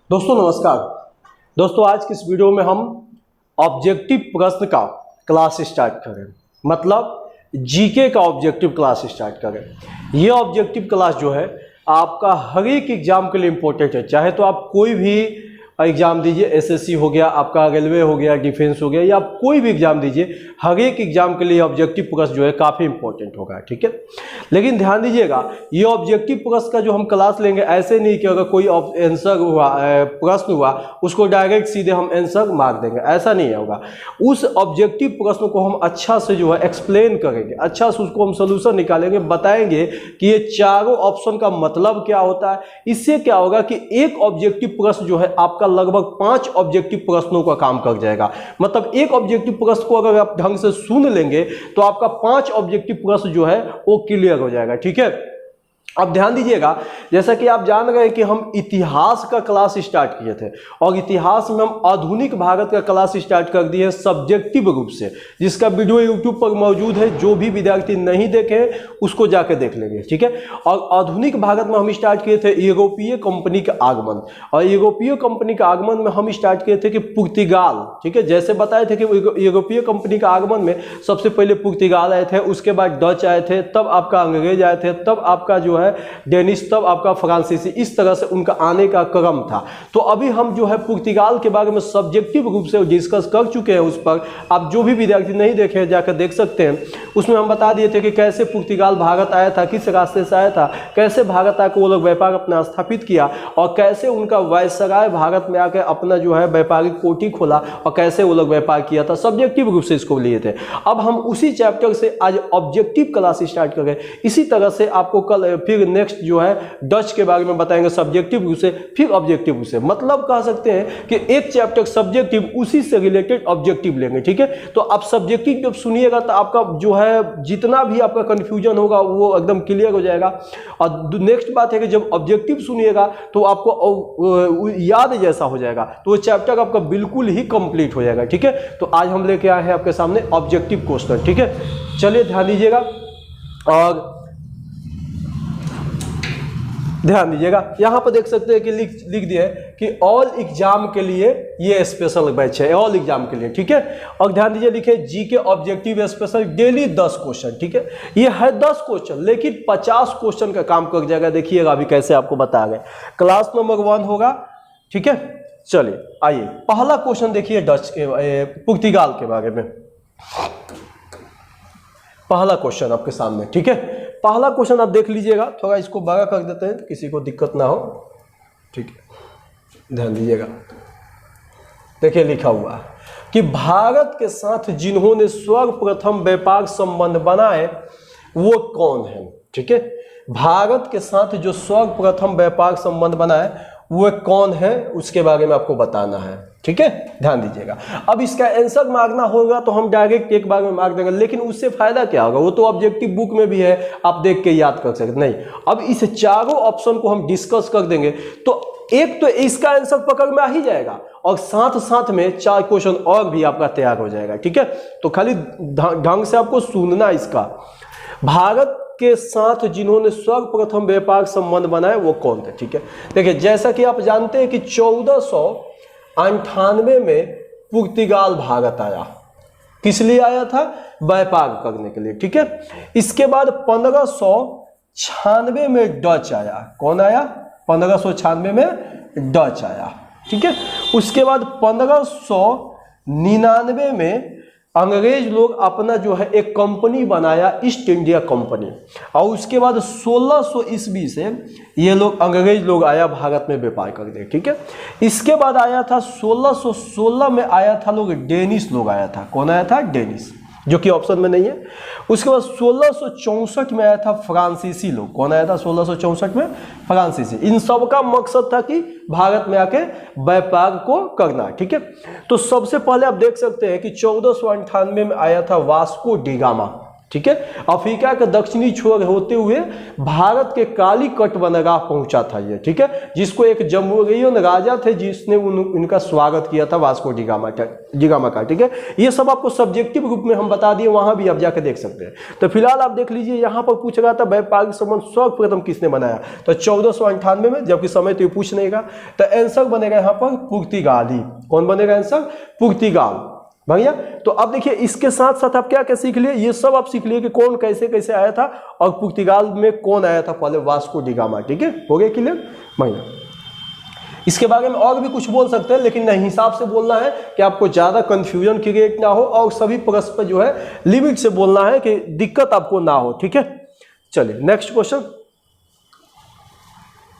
दोस्तों नमस्कार। दोस्तों आज की इस वीडियो में हम ऑब्जेक्टिव प्रश्न का क्लास स्टार्ट करें, मतलब जीके का ऑब्जेक्टिव क्लास स्टार्ट करें। ये ऑब्जेक्टिव क्लास जो है आपका हर एक एग्जाम के लिए इम्पोर्टेंट है, चाहे तो आप कोई भी एग्जाम दीजिए, एसएससी हो गया, आपका रेलवे हो गया, डिफेंस हो गया, या आप कोई भी एग्जाम दीजिए, हर एक एग्जाम के लिए ऑब्जेक्टिव प्रश्न जो है काफ़ी इंपॉर्टेंट होगा। ठीक है, लेकिन ध्यान दीजिएगा ये ऑब्जेक्टिव प्रश्न का जो हम क्लास लेंगे ऐसे नहीं कि अगर कोई आंसर हुआ, प्रश्न हुआ, उसको डायरेक्ट सीधे हम आंसर मार देंगे, ऐसा नहीं होगा। उस ऑब्जेक्टिव प्रश्न को हम अच्छा से जो है एक्सप्लेन करेंगे, अच्छा से उसको हम सोल्यूशन निकालेंगे, बताएंगे कि ये चारों ऑप्शन का मतलब क्या होता है। इससे क्या होगा कि एक ऑब्जेक्टिव प्रश्न जो है आपका लगभग 5 ऑब्जेक्टिव प्रश्नों का काम कर जाएगा। मतलब एक ऑब्जेक्टिव प्रश्न को अगर आप ढंग से सुन लेंगे तो आपका 5 ऑब्जेक्टिव प्रश्न जो है वो क्लियर हो जाएगा। ठीक है, अब ध्यान दीजिएगा, जैसा कि आप जान रहे हैं कि हम इतिहास का क्लास स्टार्ट किए थे और इतिहास में हम आधुनिक भारत का क्लास स्टार्ट कर दिए सब्जेक्टिव रूप से, जिसका वीडियो यूट्यूब पर मौजूद है। जो भी विद्यार्थी नहीं देखे उसको जाके देख लेंगे। ठीक है, और आधुनिक भारत में हम स्टार्ट किए थे यूरोपीय कंपनी का आगमन, और यूरोपीय कंपनी का आगमन में हम स्टार्ट किए थे कि पुर्तगाल, ठीक है, जैसे बताए थे कि यूरोपीय कंपनी का आगमन में सबसे पहले पुर्तगाल आए थे, उसके बाद डच आए थे, तब आपका अंग्रेज आए थे, तब आपका जो है डेनिश, तब आपका फ्रांसीसी, इस तरह से उनका आने का क्रम था। तो अभी हम जो है पुर्तगाल के बारे में सब्जेक्टिव रूप से डिस्कस कर चुके हैं। उस पर आप जो भी विद्यार्थी नहीं देखे जाकर देख सकते हैं। उसमें हम बता दिए थे कि कैसे पुर्तगाल भारत आया था, किस रास्ते से आया था, कैसे भारत आकर वो लोग व्यापार अपना स्थापित किया, और कैसे उनका वायसराय भारत में आकर अपना जो है व्यापारिक कोठी खोला, और कैसे वो लोग व्यापार किया था। सब्जेक्टिव रूप से इसको लिए थे। अब हम उसी चैप्टर से आज ऑब्जेक्टिव क्लास स्टार्ट कर गए। इसी तरह से आपको कल फिर नेक्स्ट जो है डच के बारे में बताएंगे सब्जेक्टिव रूप से, फिर ऑब्जेक्टिव रूप से। मतलब कह सकते हैं कि एक चैप्टर सब्जेक्टिव, उसी से रिलेटेड ऑब्जेक्टिव लेंगे। ठीक है, तो आप सब्जेक्टिव जब सुनिएगा तो आपका जो है जितना भी आपका कंफ्यूजन होगा वो एकदम क्लियर हो जाएगा। और नेक्स्ट बात है कि जब ऑब्जेक्टिव सुनिएगा तो आपको याद जैसा हो जाएगा, तो वो चैप्टर आपका बिल्कुल ही कंप्लीट हो जाएगा। ठीक है, तो आज हम लेके आए हैं आपके सामने ऑब्जेक्टिव क्वेश्चन। ठीक है, चलिए ध्यान दीजिएगा और ध्यान दीजिएगा। यहां पर देख सकते हैं कि लिख दिया है कि ऑल एग्जाम के लिए ये स्पेशल बैच है, ऑल एग्जाम के लिए। ठीक है, और ध्यान दीजिए लिखे GK objective special, daily 10 question. ठीक है, ये है 10 क्वेश्चन, लेकिन 50 क्वेश्चन का काम कर जाएगा। देखिएगा अभी कैसे आपको बता रहे। क्लास नंबर 1 होगा। ठीक है, चलिए आइए पहला क्वेश्चन देखिए डच के पुर्तगाल के बारे में। पहला क्वेश्चन आपके सामने। ठीक है, पहला क्वेश्चन आप देख लीजिएगा, थोड़ा इसको बड़ा कर देते हैं किसी को दिक्कत ना हो। ठीक है, ध्यान दीजिएगा। देखिए लिखा हुआ है कि भारत के साथ जिन्होंने सर्वप्रथम व्यापार संबंध बनाए वो कौन है। ठीक है, भारत के साथ जो सर्वप्रथम व्यापार संबंध बनाए वो कौन है, उसके बारे में आपको बताना है। ठीक है, ध्यान दीजिएगा। अब इसका आंसर मांगना होगा तो हम डायरेक्ट एक बार में मार्क देंगे, लेकिन उससे फायदा क्या होगा, वो तो ऑब्जेक्टिव बुक में भी है, आप देख के याद कर सकते नहीं। अब इस चारों ऑप्शन को हम डिस्कस कर देंगे तो एक तो इसका आंसर पकड़ में आ ही जाएगा, और साथ साथ में 4 क्वेश्चन और भी आपका तैयार हो जाएगा। ठीक है, तो खाली ढंग से आपको सुनना इसका। भारत के साथ जिन्होंने सर्वप्रथम व्यापार संबंध बनाए वो कौन थे। ठीक है, देखिए जैसा कि आप जानते हैं कि 1498 में पुर्तगाल भारत आया। किस लिए आया था? व्यापार करने के लिए। ठीक है, इसके बाद 1596 में डच आया। कौन आया? 1596 में डच आया। ठीक है, उसके बाद 1599 में अंग्रेज लोग अपना जो है एक कंपनी बनाया, ईस्ट इंडिया कंपनी, और उसके बाद 1600 ईस्वी से ये लोग अंग्रेज लोग आया भारत में व्यापार करने। ठीक है, इसके बाद आया था 1616 में आया था लोग डेनिश लोग आया था। कौन आया था? डेनिश, जो कि ऑप्शन में नहीं है। उसके बाद 1664 में आया था फ्रांसीसी लोग। कौन आया था 1664 में? फ्रांसीसी। इन सब का मकसद था कि भारत में आके व्यापार को करना। ठीक है, तो सबसे पहले आप देख सकते हैं कि 1498 में आया था वास्को डी गामा। ठीक है। अफ्रीका के दक्षिणी छोर होते हुए भारत के कालीकट बंदरगाह पहुंचा था ये, ठीक है, जिसको एक जम्बूरियन राजा थे जिसने उनका स्वागत किया था वास्को डी गामा का, ठीक है। ये सब आपको सब्जेक्टिव रूप में हम बता दिए, वहां भी आप जाकर देख सकते हैं। तो फिलहाल आप देख लीजिए, यहाँ पर पूछ रहा था व्यापारिक संबंध सर्वप्रथम किसने बनाया, तो 1498 में, जबकि समय तो ये पूछ नहीं का, तो आंसर बनेगा यहाँ पर पुर्तगाली। कौन बनेगा आंसर? पुर्तगाल भैया। तो अब देखिए, इसके साथ साथ आप क्या क्या सीख लिए, ये सब आप सीख लिए कि कौन कैसे कैसे आया था और पुर्तगाल में कौन आया था पहले, वास्को डी गामा, ठीक है, हो गया क्लियर भैया। इसके बारे में और भी कुछ बोल सकते हैं, लेकिन नहीं, हिसाब से बोलना है कि आपको ज्यादा कंफ्यूजन क्रिएट ना हो और सभी प्रश्न पर जो है लिमिट से बोलना है कि दिक्कत आपको ना हो, ठीक है। चलिए नेक्स्ट क्वेश्चन।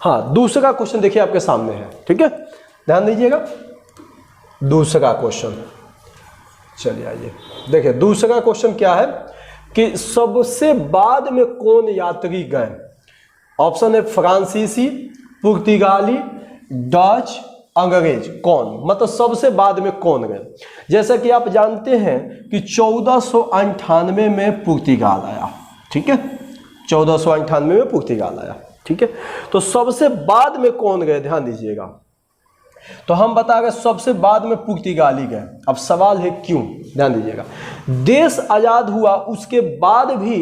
हाँ, दूसरा क्वेश्चन देखिए आपके सामने है, ठीक है, ध्यान दीजिएगा। दूसरा क्वेश्चन, चलिए आइए देखिए, दूसरा क्वेश्चन क्या है कि सबसे बाद में कौन यात्री गए। ऑप्शन है फ्रांसीसी, पुर्तगाली, डच, अंग्रेज, कौन, मतलब सबसे बाद में कौन गए। जैसा कि आप जानते हैं कि 1498 में पुर्तगाल आया, ठीक है, 1498 में पुर्तगाल आया, ठीक है। तो सबसे बाद में कौन गए, ध्यान दीजिएगा। तो हम बता रहे सबसे बाद में पुर्तगाली गए। अब सवाल है क्यों, ध्यान दीजिएगा। देश आजाद हुआ उसके बाद भी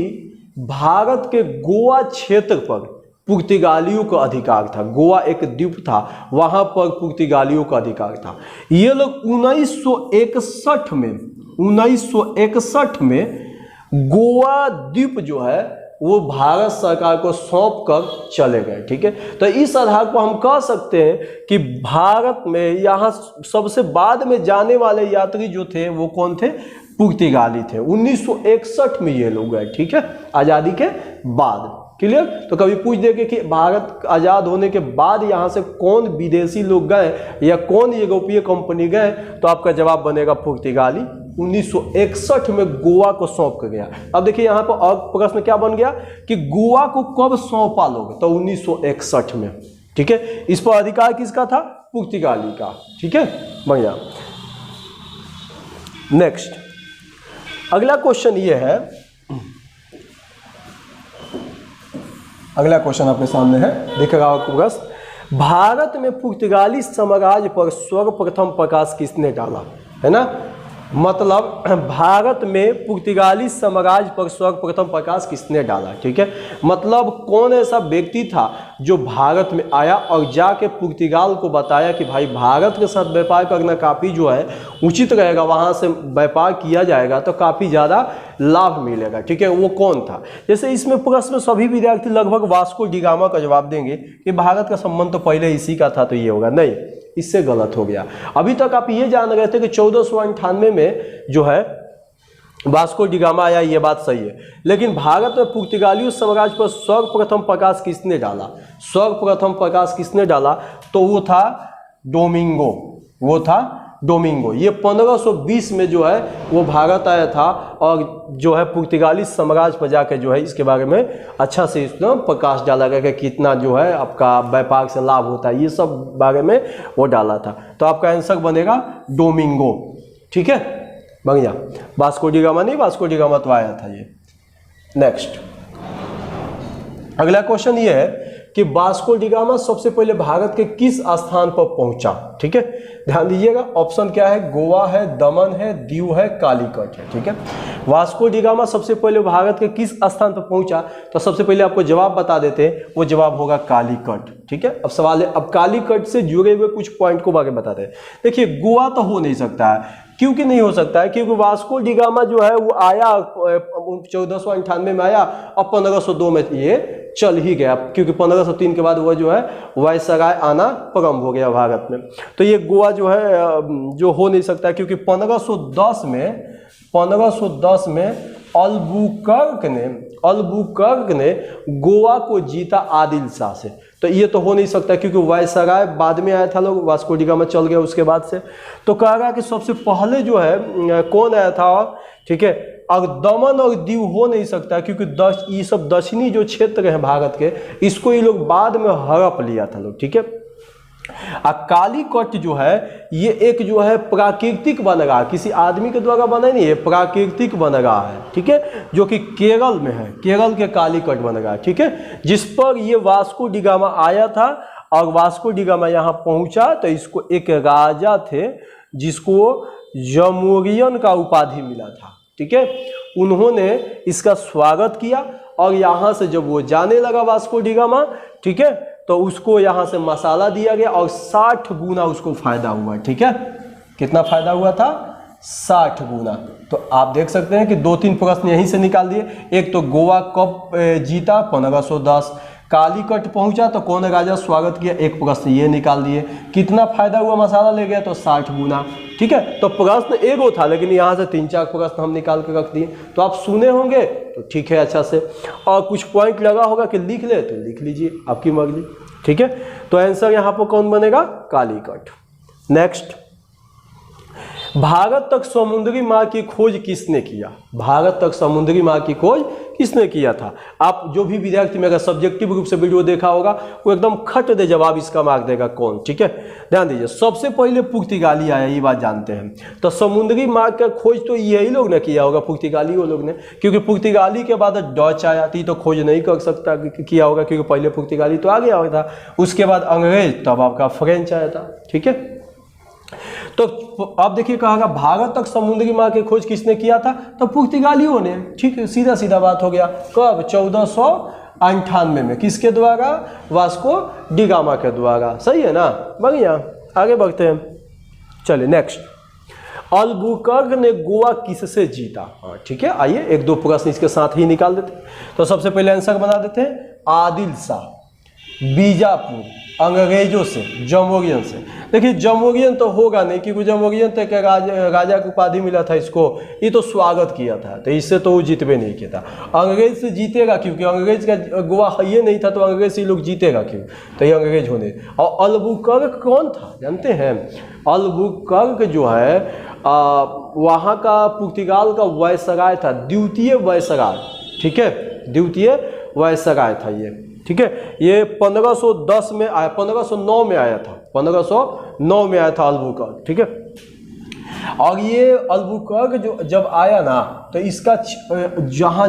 भारत के गोवा क्षेत्र पर पुर्तगालियों का अधिकार था। गोवा एक द्वीप था, वहां पर पुर्तगालियों का अधिकार था। ये लोग 1961 में गोवा द्वीप जो है वो भारत सरकार को सौंप कर चले गए, ठीक है। तो इस आधार पर हम कह सकते हैं कि भारत में यहाँ सबसे बाद में जाने वाले यात्री जो थे वो कौन थे, पुर्तगाली थे। 1961 में ये लोग गए, ठीक है, आज़ादी के बाद, क्लियर। तो कभी पूछ देंगे कि भारत आज़ाद होने के बाद यहाँ से कौन विदेशी लोग गए या कौन यूरोपीय कंपनी गए, तो आपका जवाब बनेगा पुर्तगाली। 1961 में गोवा को सौंप कर गया। अब देखिए यहाँ पर और प्रश्न क्या बन गया कि गोवा को कब सौंपा लोग, तो 1961 में, ठीक है। इस पर अधिकार किसका था, पुर्तगाली का, ठीक है भैया। नेक्स्ट अगला क्वेश्चन ये है, अगला क्वेश्चन आपके सामने है, देखेगा आपको प्रश्न। भारत में पुर्तगाली साम्राज्य पर सर्वप्रथम प्रकाश किसने डाला, है ना, मतलब भारत में पुर्तगाली साम्राज्य पर सर्वप्रथम प्रकाश किसने डाला, ठीक है। मतलब कौन ऐसा व्यक्ति था जो भारत में आया और जाके पुर्तगाल को बताया कि भाई भारत के साथ व्यापार करना काफ़ी जो है उचित रहेगा, वहाँ से व्यापार किया जाएगा तो काफ़ी ज़्यादा लाभ मिलेगा, ठीक है। वो कौन था। जैसे इसमें प्रश्न में सभी विद्यार्थी लगभग वास्को डी गामा का जवाब देंगे कि भारत का संबंध तो पहले इसी का था, तो ये होगा, नहीं, इससे गलत हो गया। अभी तक आप ये जान रहे थे कि 1498 में जो है वास्को डी गामा आया, ये बात सही है, लेकिन भारत में पुर्तगाली साम्राज्य पर सर्वप्रथम प्रकाश किसने डाला, सर्वप्रथम प्रकाश किसने डाला, तो वो था डोमिंगो, वो था डोमिंगो। ये 1520 में जो है वो भारत आया था और जो है पुर्तगाली साम्राज्य पर जाकर जो है इसके बारे में अच्छा से इसमें प्रकाश डाला गया कि कितना जो है आपका व्यापार से लाभ होता है, ये सब बारे में वो डाला था। तो आपका आंसर बनेगा डोमिंगो, ठीक है भैया। वास्को डी गामा नहीं, वास्को डी गामा तो आया था ये। नेक्स्ट अगला क्वेश्चन ये है कि वास्को डी गामा सबसे पहले भारत के किस स्थान पर पहुंचा, ठीक है, ध्यान दीजिएगा। ऑप्शन क्या है, गोवा है, दमन है, दीव है, कालीकट है, ठीक है। वास्को डी गामा सबसे पहले भारत के किस स्थान पर पहुंचा, तो सबसे पहले आपको जवाब बता देते हैं, वो जवाब होगा कालीकट, ठीक है। अब सवाल है, अब कालीकट से जुड़े हुए कुछ पॉइंट को बारे में बताते हैं। देखिए गोवा तो हो नहीं सकता है, क्योंकि नहीं हो सकता है, क्योंकि वास्को डी गामा जो है वो आया 1498 में आया और 1502 में ये चल ही गया, क्योंकि 1503 के बाद वो जो है वायसराय आना प्रारंभ हो गया भारत में। तो ये गोवा जो है जो हो नहीं सकता, क्योंकि 1510 में अल्बुकर्क ने गोवा को जीता आदिल शाह से। तो ये तो हो नहीं सकता, क्योंकि वायसराय बाद में आया था, लोग वास्को डी गामा चल गया उसके बाद से। तो कह रहा कि सबसे पहले जो है कौन आया था, ठीक है। और दमन और दीव हो नहीं सकता, क्योंकि ये सब दक्षिणी जो क्षेत्र हैं भारत के, इसको ये लोग बाद में हड़प लिया था लोग, ठीक है। कालीकट जो है ये एक जो है प्राकृतिक बन रहा है, किसी आदमी के द्वारा बना नहीं है, प्राकृतिक बन रहा है, ठीक है, जो कि केरल में है, केरल के कालीकट बन रहा है, ठीक है, जिस पर ये वास्को डी गामा आया था और वास्को डी गामा यहाँ पहुंचा तो इसको एक राजा थे जिसको जमोरियन का उपाधि मिला था, ठीक है, उन्होंने इसका स्वागत किया और यहाँ से जब वो जाने लगा वास्को डी गामा, ठीक है, तो उसको यहाँ से मसाला दिया गया और 60 गुना उसको फायदा हुआ, ठीक है, कितना फायदा हुआ था, 60 गुना। तो आप देख सकते हैं कि 2-3 प्रश्न यहीं से निकाल दिए। एक तो गोवा कब जीता, 1510, कालीकट पहुंचा तो कौन राजा स्वागत किया, एक प्रश्न ये निकाल दिए, कितना फायदा हुआ मसाला ले गया तो 60 गुना, ठीक है। तो प्रश्न एगो था लेकिन यहाँ से 3-4 प्रश्न हम निकाल के रख दिए, तो आप सुने होंगे तो ठीक है अच्छा से, और कुछ पॉइंट लगा होगा कि लिख ले तो लिख लीजिए, आपकी मर्जी, ठीक है। तो आंसर यहाँ पर कौन बनेगा, कालीकट। नेक्स्ट, भारत तक समुद्री मार्ग की खोज किसने किया, भारत तक समुद्री मार्ग की खोज किसने किया था। आप जो भी विद्यार्थी में अगर सब्जेक्टिव रूप से वीडियो देखा होगा वो एकदम खट दे जवाब इसका मार्क देगा कौन, ठीक है। ध्यान दीजिए, सबसे पहले पुर्तगाली आया, ये बात जानते हैं। तो समुद्री मार्ग का खोज तो यही लोग ने किया होगा, पुर्तगाली वो लोग ने, क्योंकि पुर्तगाली के बाद डच आया थी तो खोज नहीं कर सकता किया होगा, क्योंकि पहले पुर्तगाली तो आ गया हुआ था, उसके बाद अंग्रेज, तब आपका फ्रेंच आया था, ठीक है। तो आप देखिए कहा भारत तक समुद्री मार्ग की खोज किसने किया था, तो पुर्तगालियों ने, ठीक है, सीधा सीधा बात हो गया। कब, 1498 में, किसके द्वारा, वास्को डी गामा के द्वारा, सही है ना, बढ़िया, आगे बढ़ते हैं। चलिए नेक्स्ट, अल्बुकर्क ने गोवा किससे जीता, हाँ ठीक है, आइए 1-2 प्रश्न इसके साथ ही निकाल देते हैं। तो सबसे पहले आंसर बना देते हैं, आदिल शाह, बीजापुर, अंग्रेजों से, जमोरियन से। देखिए जमोरियन तो होगा नहीं, क्योंकि जमोरियन तो क्या राजा की उपाधि मिला था इसको, ये तो स्वागत किया था, तो इससे तो वो जीतबे नहीं किया था। अंग्रेज से जीतेगा क्योंकि अंग्रेज का गोवा ये नहीं था, तो अंग्रेज से लोग जीतेगा क्यों, तो ये अंग्रेज होने। और अल्बुकर्क कौन था जानते हैं, अल्बुकर्क जो है वहाँ का पुर्तगाल का वायसराय था, द्वितीय वायसराय, ठीक है, द्वितीय वायसराय था ये, ठीक है। ये 1510 में आया, 1509 में आया था, 1509 में आया था अल्बुकर्क, ठीक है। और ये अल्बुकर्क जो जब आया ना तो इसका जहाँ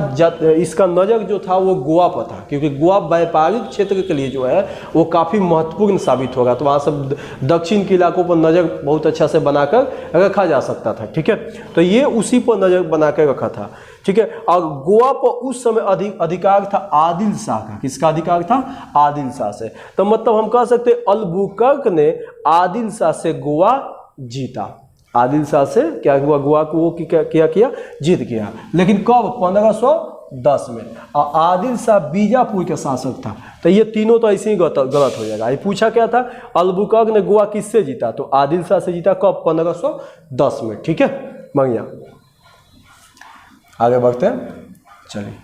इसका नज़र जो था वो गोवा पर था, क्योंकि गोवा व्यापारिक क्षेत्र के लिए जो है वो काफ़ी महत्वपूर्ण साबित होगा, तो वहाँ सब दक्षिण के इलाकों पर नज़र बहुत अच्छा से बनाकर रखा जा सकता था, ठीक है। तो ये उसी पर नज़र बनाकर रखा था, ठीक है। और गोवा पर उस समय अधिकार था आदिल शाह का, किसका अधिकार था, आदिल शाह से। तो मतलब हम कह सकते अल्बुकर्क ने आदिल शाह से गोवा जीता, आदिल शाह से क्या हुआ, गोवा को वो क्या किया, जीत गया। लेकिन कब, 1510 में। और आदिल शाह बीजापुर के शासक था, तो ये तीनों तो ऐसे ही गलत हो जाएगा। ये पूछा क्या था, अल्बुकर्क ने गोवा किससे जीता, तो आदिल शाह से जीता, कब, 1510 में, ठीक है, बढ़िया। आगे बढ़ते हैं, चलिए,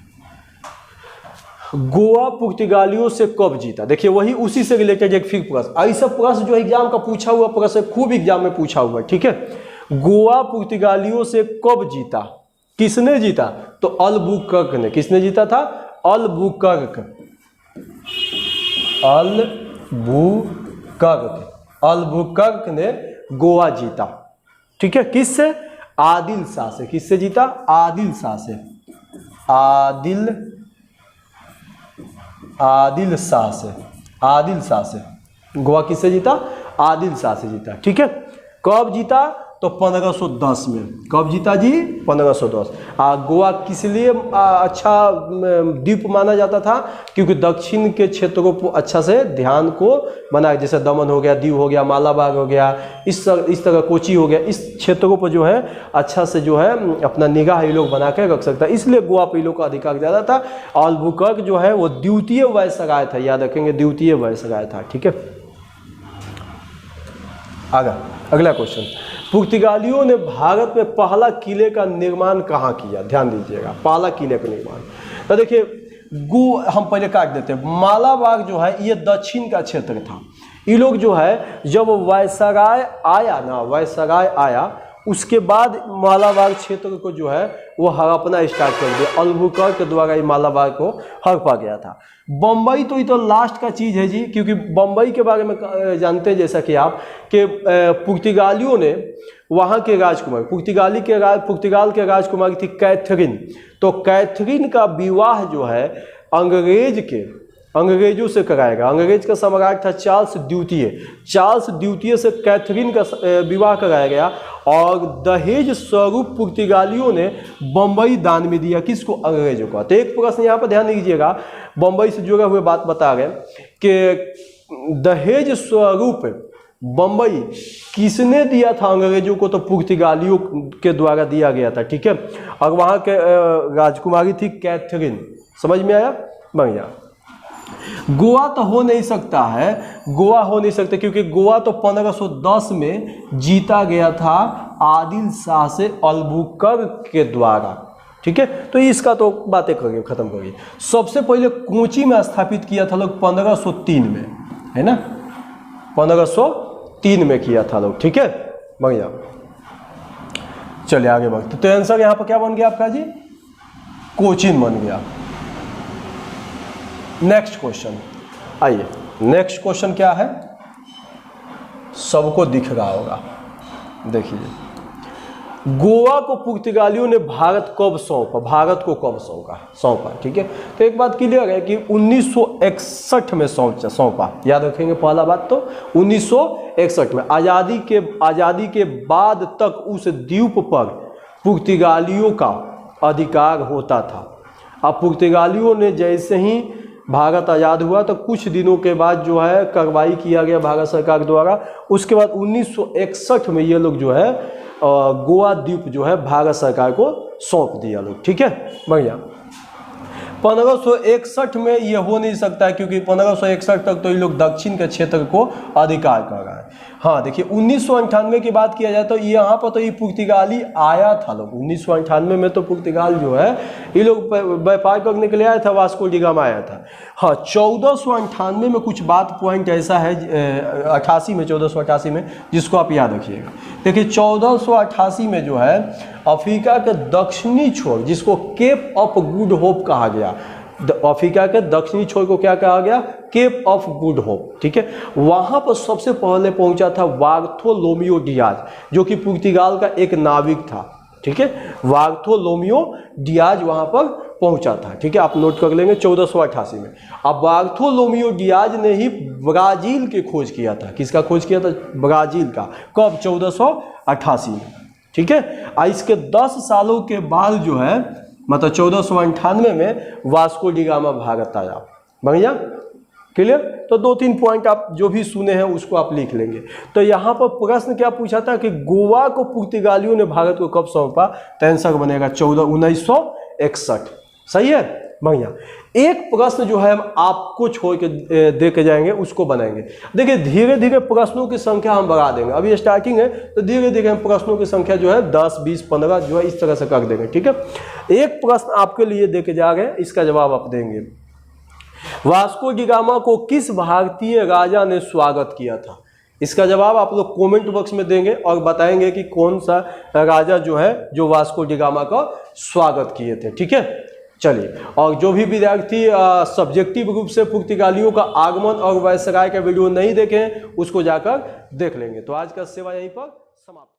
गोवा पुर्तगालियों से कब जीता, देखिए वही उसी से रिलेटेड एक फिर प्रश्न, ऐसा प्रश्न जो एग्जाम का पूछा हुआ प्रश्न, खूब एग्जाम में पूछा हुआ, ठीक है। गोवा पुर्तगालियों से कब जीता, किसने जीता, तो अल्बुकर्क ने, किसने जीता था, अल्बुकर्क, अल्बुकर्क ने गोवा जीता, ठीक है, किससे, आदिल शाह से, किससे जीता, आदिल शाह से, आदिल शाह से गोवा किससे जीता, आदिल शाह से जीता, ठीक है। कब जीता, तो 1510 में, कब जीता जी, 1510। गोवा किस लिए अच्छा द्वीप माना जाता था, क्योंकि दक्षिण के क्षेत्रों को अच्छा से ध्यान को बनाया, जैसे दमन हो गया, दीव हो गया, मालाबार हो गया, इस तरह कोची हो गया, इस क्षेत्रों पर जो है अच्छा से जो है अपना निगाह ये लोग बना के रख सकता है, इसलिए गोवा पर लोग का अधिकार ज़्यादा था। अल्बुकर्क जो है वो द्वितीय वायसराय था, याद रखेंगे, द्वितीय वायसराय था, ठीक है। आगे अगला क्वेश्चन, पुर्तगालियों ने भारत में पहला किले का निर्माण कहाँ किया, ध्यान दीजिएगा, पहला किले का निर्माण। तो देखिए हम पहले काट देते हैं, मालाबार जो है ये दक्षिण का क्षेत्र था, ये लोग जो है जब वायसराय आया ना, वायसराय आया उसके बाद मालाबार क्षेत्र को जो है वो हड़पना स्टार्ट कर दिया। अल्बुकर्क के द्वारा ये मालाबार को हड़पा गया था। बम्बई तो ये तो लास्ट का चीज़ है जी, क्योंकि बम्बई के बारे में जानते हैं जैसा कि आप कि पुर्तगालियों ने वहाँ के राजकुमार पुर्तगाल के राजकुमारी थी कैथरीन। तो कैथरीन का विवाह जो है अंग्रेजों से कराएगा। अंग्रेज का सम्राट था चार्ल्स द्वितीय से कैथरीन का विवाह कराया गया और दहेज स्वरूप पुर्तगालियों ने बम्बई दान में दिया। किसको? अंग्रेजों को। तो एक प्रश्न यहाँ पर ध्यान दीजिएगा, बम्बई से जुड़े हुए बात बता रहे कि दहेज स्वरूप बम्बई किसने दिया था अंग्रेजों को? तो पुर्तगालियों के द्वारा दिया गया था, ठीक है। और वहाँ के राजकुमारी थी कैथरीन। समझ में आया? बढ़िया। गोवा तो हो नहीं सकता क्योंकि गोवा तो 1510 में जीता गया था आदिल शाह से अल्बुकर्क के द्वारा, ठीक है। तो इसका तो बातें करिए, खत्म करिए। सबसे पहले कोची में स्थापित किया था लोग 1503 में, है ना, 1503 में किया था लोग, ठीक है। बढ़िया, चलिए आगे बढ़ते। तो आंसर यहाँ पर क्या बन गया आपका जी? कोचीन बन गया। नेक्स्ट क्वेश्चन, आइए नेक्स्ट क्वेश्चन क्या है, सबको दिख रहा होगा, देखिए। गोवा को पुर्तगालियों ने भारत को कब सौंपा, ठीक है। तो एक बात क्लियर है कि 1961 में सौंपा, याद रखेंगे। पहला बात तो 1961 में आज़ादी के बाद तक उस द्वीप पर पुर्तगालियों का अधिकार होता था। अब पुर्तगालियों ने जैसे ही भारत आज़ाद हुआ तो कुछ दिनों के बाद जो है कार्रवाई किया गया भारत सरकार द्वारा। उसके बाद 1961 में ये लोग जो है गोवा द्वीप जो है भारत सरकार को सौंप दिया लोग, ठीक है। बढ़िया। 1561 में ये हो नहीं सकता है क्योंकि 1561 तक तो ये लोग दक्षिण के क्षेत्र को अधिकार कर रहा है। हाँ देखिए, 1998 की बात किया जाए तो यहाँ पर तो ये पुर्तगाली आया था लोग। 1998 में तो पुर्तगाल जो है ये लोग व्यापार करने के लिए आया था, वास्को डी गामा आया था। हाँ, 1498 में कुछ बात पॉइंट ऐसा है, 1488 में, जिसको आप याद रखिएगा। देखिए 1488 में जो है अफ्रीका के दक्षिणी छोर, जिसको केप ऑफ गुड होप कहा गया, अफ्रीका के दक्षिणी छोर को क्या कहा गया? केप ऑफ गुड होप, ठीक है। वहां पर सबसे पहले पहुंचा था बार्थोलोमियो डियाज, जो कि पुर्तगाल का एक नाविक था, ठीक है। बार्थोलोमियो डियाज वहां पर पहुंचा था, ठीक है, आप नोट कर लेंगे 1488 में। अब बार्थोलोमियो डियाज ने ही ब्राजील की खोज किया था। किसका खोज किया था? ब्राजील का। कब? 1488 में, ठीक है। इसके 10 सालों के बाद जो है, मतलब 1498 में वास्को डी गामा भारत आया। बढ़िया, क्लियर। तो 2-3 पॉइंट आप जो भी सुने हैं उसको आप लिख लेंगे। तो यहाँ पर प्रश्न क्या पूछा था कि गोवा को पुर्तगालियों ने भारत को कब सौंपा? तो आंसर बनेगा 1961। सही है, बढ़िया। एक प्रश्न जो है हम आपको छोड़ के दे के जाएंगे, उसको बनाएंगे। देखिए धीरे धीरे प्रश्नों की संख्या हम बढ़ा देंगे। अभी स्टार्टिंग है तो धीरे धीरे हम प्रश्नों की संख्या जो है 10, 20, 15 जो है इस तरह से कर देंगे, ठीक है। एक प्रश्न आपके लिए दे के जा रहे हैं, इसका जवाब आप देंगे। वास्को डी गामा को किस भारतीय राजा ने स्वागत किया था? इसका जवाब आप लोग कमेंट बॉक्स में देंगे और बताएंगे कि कौन सा राजा जो है जो वास्को डी गामा का स्वागत किए थे, ठीक है। चलिए, और जो भी विद्यार्थी सब्जेक्टिव रूप से पुर्तगालियों का आगमन और वायसराय का वीडियो नहीं देखें उसको जाकर देख लेंगे। तो आज का सेवा यहीं पर समाप्त।